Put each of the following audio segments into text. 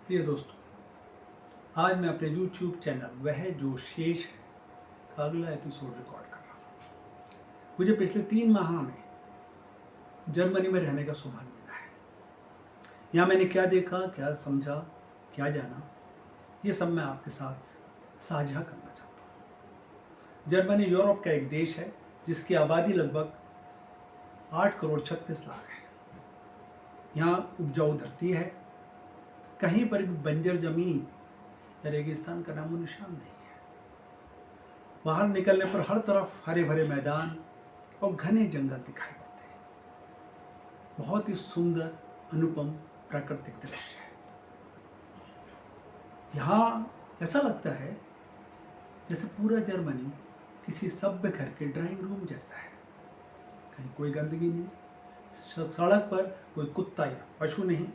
प्रिय दोस्तों, आज मैं अपने YouTube चैनल वह जो शेष है का अगला एपिसोड रिकॉर्ड कर रहा हूँ। मुझे पिछले 3 माह में जर्मनी में रहने का सौभाग्य मिला है। यहाँ मैंने क्या देखा, क्या समझा, क्या जाना, ये सब मैं आपके साथ साझा करना चाहता हूँ। जर्मनी यूरोप का एक देश है जिसकी आबादी लगभग 8 करोड़ 36 लाख है। यहाँ उपजाऊ धरती है, कहीं पर भी बंजर जमीन या रेगिस्तान का नामो निशान नहीं है। बाहर निकलने पर हर तरफ हरे भरे मैदान और घने जंगल दिखाई पड़ते हैं। बहुत ही सुंदर अनुपम प्राकृतिक दृश्य है। यहाँ ऐसा लगता है जैसे पूरा जर्मनी किसी सभ्य घर के ड्राइंग रूम जैसा है। कहीं कोई गंदगी नहीं, सड़क पर कोई कुत्ता या पशु नहीं,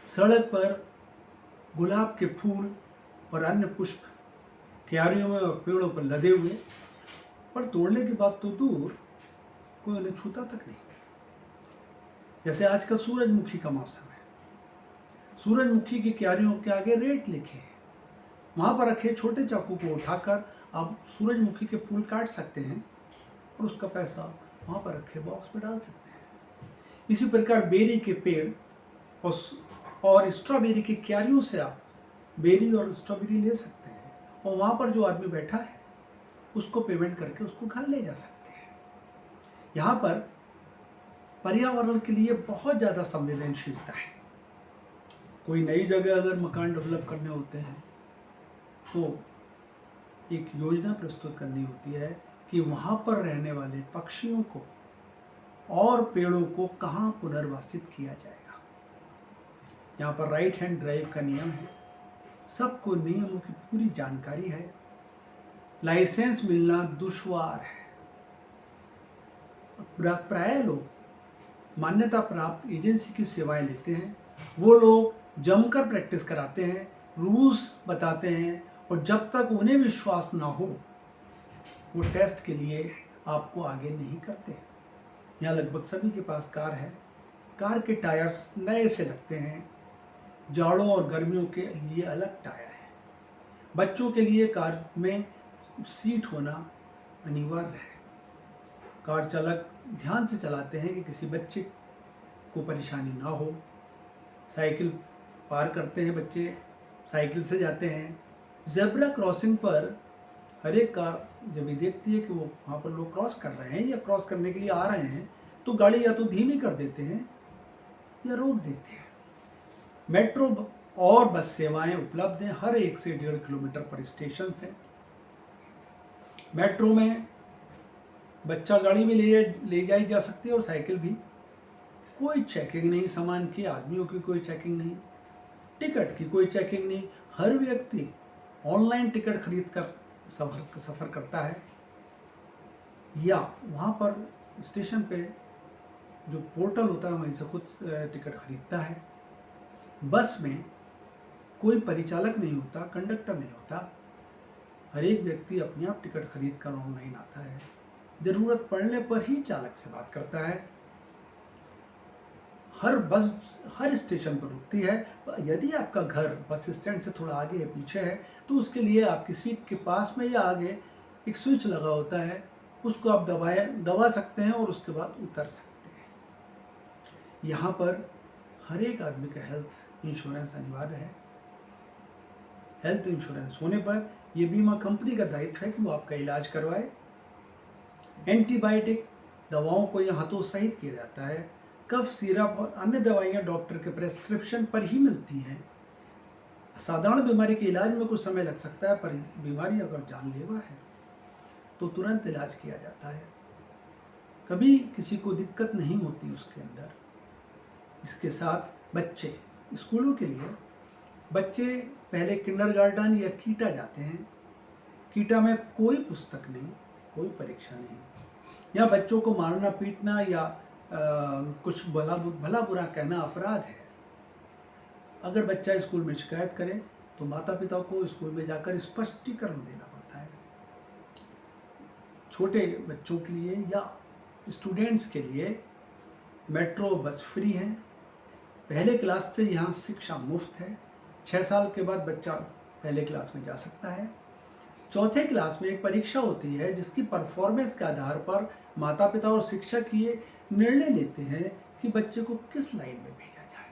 सड़क पर गुलाब के फूल और अन्य पुष्प क्यारियों में और पेड़ों पर लदे हुए, पर तोड़ने की बात तो दूर, कोई उन्हें छूता तक नहीं। जैसे आजकल सूरजमुखी का मौसम है, सूरजमुखी की क्यारियों के आगे रेट लिखे हैं। वहाँ पर रखे छोटे चाकू को उठाकर आप सूरजमुखी के फूल काट सकते हैं और उसका पैसा वहाँ पर रखे बॉक्स में डाल सकते हैं। इसी प्रकार बेरी के पेड़ और स्ट्रॉबेरी की क्यारियों से आप बेरी और स्ट्रॉबेरी ले सकते हैं और वहाँ पर जो आदमी बैठा है उसको पेमेंट करके उसको घर ले जा सकते हैं। यहाँ पर पर्यावरण के लिए बहुत ज़्यादा संवेदनशीलता है। कोई नई जगह अगर मकान डेवलप करने होते हैं तो एक योजना प्रस्तुत करनी होती है कि वहाँ पर रहने वाले पक्षियों को और पेड़ों को कहाँ पुनर्वासित किया जाएगा। यहाँ पर राइट हैंड ड्राइव का नियम है, सबको नियमों की पूरी जानकारी है, लाइसेंस मिलना दुश्वार है। प्राय लोग मान्यता प्राप्त एजेंसी की सेवाएं लेते हैं। वो लोग जमकर प्रैक्टिस कराते हैं, रूल्स बताते हैं और जब तक उन्हें विश्वास ना हो वो टेस्ट के लिए आपको आगे नहीं करते। यहाँ लगभग सभी के पास कार है। कार के टायर्स नए से लगते हैं। जाड़ों और गर्मियों के लिए अलग टायर है। बच्चों के लिए कार में सीट होना अनिवार्य है। कार चालक ध्यान से चलाते हैं कि किसी बच्चे को परेशानी ना हो। साइकिल पार करते हैं, बच्चे साइकिल से जाते हैं। ज़ेब्रा क्रॉसिंग पर हर एक कार जब ये देखती है कि वो वहाँ पर लोग क्रॉस कर रहे हैं या क्रॉस करने के लिए आ रहे हैं तो गाड़ी या तो धीमी कर देते हैं या रोक देते हैं। मेट्रो और बस सेवाएं उपलब्ध हैं हर 1 से 1.5 किलोमीटर पर स्टेशन से। मेट्रो में बच्चा गाड़ी में ले जाई जा सकती है और साइकिल भी। कोई चेकिंग नहीं, सामान की, आदमियों की कोई चेकिंग नहीं, टिकट की कोई चेकिंग नहीं। हर व्यक्ति ऑनलाइन टिकट खरीद कर सफ़र करता है या वहाँ पर स्टेशन पे जो पोर्टल होता है वहीं से खुद टिकट खरीदता है। बस में कोई परिचालक नहीं होता, कंडक्टर नहीं होता। हर एक व्यक्ति अपने आप टिकट खरीद कर ऑनलाइन आता है। ज़रूरत पड़ने पर ही चालक से बात करता है। हर बस हर स्टेशन पर रुकती है। यदि आपका घर बस स्टैंड से थोड़ा आगे या पीछे है तो उसके लिए आपकी सीट के पास में या आगे एक स्विच लगा होता है, उसको आप दबा सकते हैं और उसके बाद उतर सकते हैं। यहाँ पर हर एक आदमी का हेल्थ इंश्योरेंस अनिवार्य है। हेल्थ इंश्योरेंस होने पर यह बीमा कंपनी का दायित्व है कि वो आपका इलाज करवाए। एंटीबायोटिक दवाओं को यहाँ हतोत्साहित किया जाता है। कफ सिरप और अन्य दवाइयाँ डॉक्टर के प्रेस्क्रिप्शन पर ही मिलती हैं। साधारण बीमारी के इलाज में कुछ समय लग सकता है, पर बीमारी अगर जानलेवा है तो तुरंत इलाज किया जाता है। कभी किसी को दिक्कत नहीं होती उसके अंदर। इसके साथ बच्चे स्कूलों के लिए बच्चे पहले किंडरगार्टन या कीटा जाते हैं। कीटा में कोई पुस्तक नहीं, कोई परीक्षा नहीं। यहाँ बच्चों को मारना पीटना या कुछ भला बुरा कहना अपराध है। अगर बच्चा स्कूल में शिकायत करे तो माता पिता को स्कूल में जाकर स्पष्टीकरण देना पड़ता है। छोटे बच्चों के लिए या स्टूडेंट्स के लिए मेट्रो बस फ्री है। पहले क्लास से यहाँ शिक्षा मुफ्त है। 6 साल के बाद बच्चा पहले क्लास में जा सकता है। चौथे क्लास में एक परीक्षा होती है जिसकी परफॉर्मेंस के आधार पर माता पिता और शिक्षक ये निर्णय लेते हैं कि बच्चे को किस लाइन में भेजा जाए।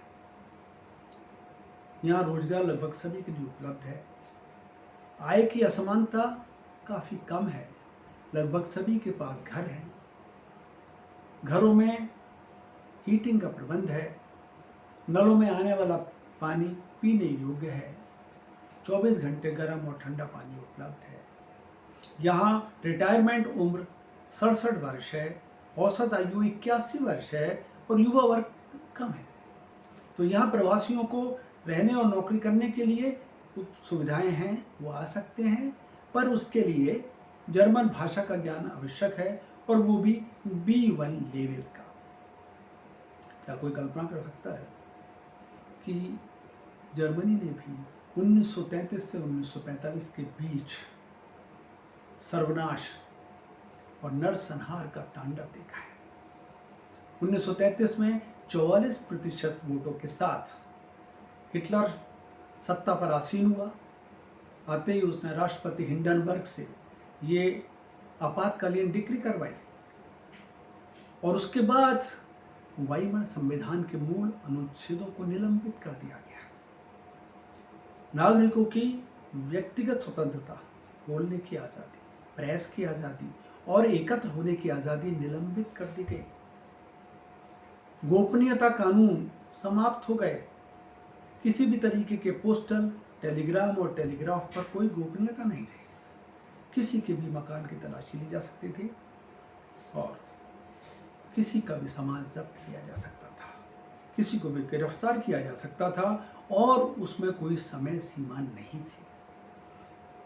यहाँ रोजगार लगभग सभी के लिए उपलब्ध है। आय की असमानता काफ़ी कम है। लगभग सभी के पास घर है। घरों में हीटिंग का प्रबंध है। नलों में आने वाला पानी पीने योग्य है। 24 घंटे गर्म और ठंडा पानी उपलब्ध है। यहाँ रिटायरमेंट उम्र 67 वर्ष है। औसत आयु 81 वर्ष है और युवा वर्ग कम है। तो यहाँ प्रवासियों को रहने और नौकरी करने के लिए सुविधाएं हैं, वो आ सकते हैं, पर उसके लिए जर्मन भाषा का ज्ञान आवश्यक है और वो भी B1 लेवल का। क्या कोई कल्पना कर सकता है कि जर्मनी ने भी 1933 से 1945 के बीच सर्वनाश और नरसंहार का तांडव देखा है। 1933 में 44% वोटों के साथ हिटलर सत्ता पर आसीन हुआ। आते ही उसने राष्ट्रपति हिंडनबर्ग से ये आपातकालीन डिक्री करवाई और उसके बाद वाइमर संविधान के मूल अनुच्छेदों को निलंबित कर दिया गया। नागरिकों की व्यक्तिगत स्वतंत्रता, बोलने की आज़ादी, प्रेस की आज़ादी और एकत्र होने की आज़ादी निलंबित कर दी गई। गोपनीयता कानून समाप्त हो गए। किसी भी तरीके के पोस्टल, टेलीग्राम और टेलीग्राफ पर कोई गोपनीयता नहीं रही। किसी के भी मकान की तलाशी ली जा सकती थी और किसी का भी सामान जब्त किया जा सकता था। किसी को भी गिरफ्तार किया जा सकता था और उसमें कोई समय सीमा नहीं थी।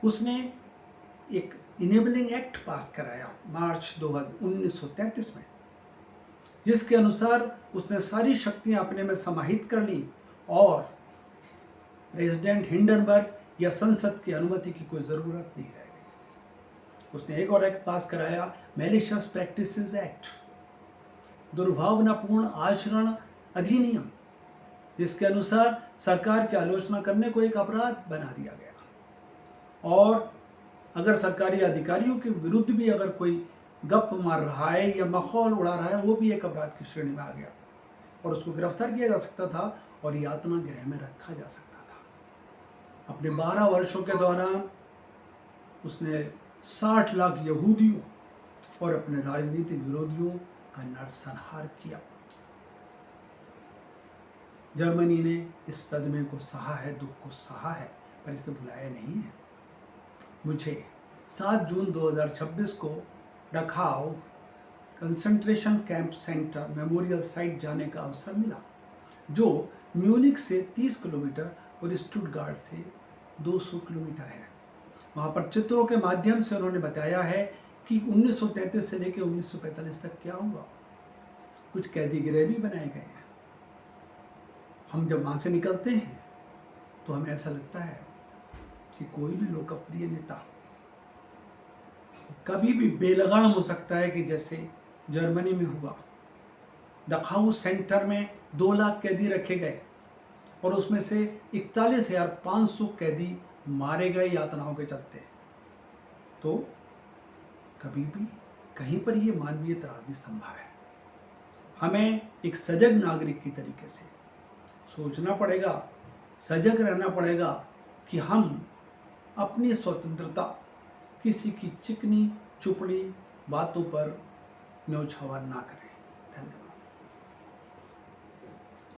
उसने एक इनेबलिंग एक्ट पास कराया मार्च 1933 में, जिसके अनुसार उसने सारी शक्तियां अपने में समाहित कर ली और प्रेसिडेंट हिंडनबर्ग या संसद की अनुमति की कोई ज़रूरत नहीं रह गई। उसने एक और एक्ट पास कराया, मैलिशियस प्रैक्टिसेस एक्ट, दुर्भावनापूर्ण आचरण अधिनियम, जिसके अनुसार सरकार की आलोचना करने को एक अपराध बना दिया गया और अगर सरकारी अधिकारियों के विरुद्ध भी अगर कोई गप मार रहा है या मखौल उड़ा रहा है, वो भी एक अपराध की श्रेणी में आ गया और उसको गिरफ्तार किया जा सकता था और यातना गृह में रखा जा सकता था। अपने 12 वर्षों के दौरान उसने 60 लाख यहूदियों और अपने राजनीतिक विरोधियों का नरसंहार किया। जर्मनी ने इस सदमे को सहा है, दुख को सहा है, पर इसे भुलाया नहीं है। मुझे 7 जून 2026 को Dachau concentration camp centre memorial site जाने का अवसर मिला, जो म्यूनिख से 30 किलोमीटर और स्टुटगार्ट से 200 किलोमीटर है। वहाँ पर चित्रों के माध्यम से उन्होंने बताया है कि 1933 से लेकर 1945 तक क्या हुआ। कुछ कैदी गृह भी बनाए गए हैं। हम जब वहाँ से निकलते हैं तो हमें ऐसा लगता है कि कोई भी लोकप्रिय नेता कभी भी बेलगाम हो सकता है कि जैसे जर्मनी में हुआ। दखाउ सेंटर में 2 लाख कैदी रखे गए और उसमें से 41,500 कैदी मारे गए यातनाओं के चलते। तो कभी भी कहीं पर ये मानवीय त्रासदी संभव है। हमें एक सजग नागरिक की तरीके से सोचना पड़ेगा, सजग रहना पड़ेगा कि हम अपनी स्वतंत्रता किसी की चिकनी चुपड़ी बातों पर न्यौछावर ना करें। धन्यवाद।